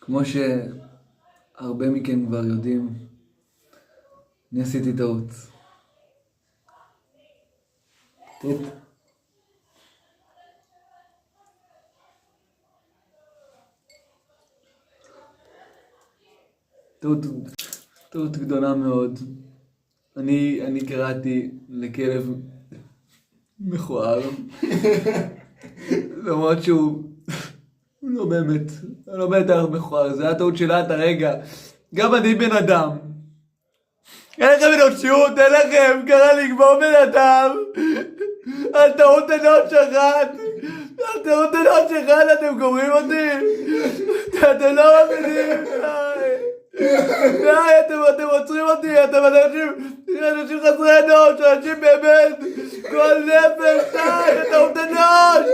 כמו שהרבה מכם כבר יודעים, אני עשיתי טעות. טעות גדולה מאוד. אני קראתי לכלב מכוער, למרות שהוא לא באמת היה מכוער, זה היה טעות שלה את הרגע. גם אני בן אדם. אין לכם אנושיות, אין לכם, קרה לגמור בן אדם. על טעות אנוש אחד, אתם גומרים אותי. אתם לא מבינים, די, אתם עוצרים אותי, אתם אנשים חסרי אנוש, אנשים באמת, כל נפש, די, טעות אנוש.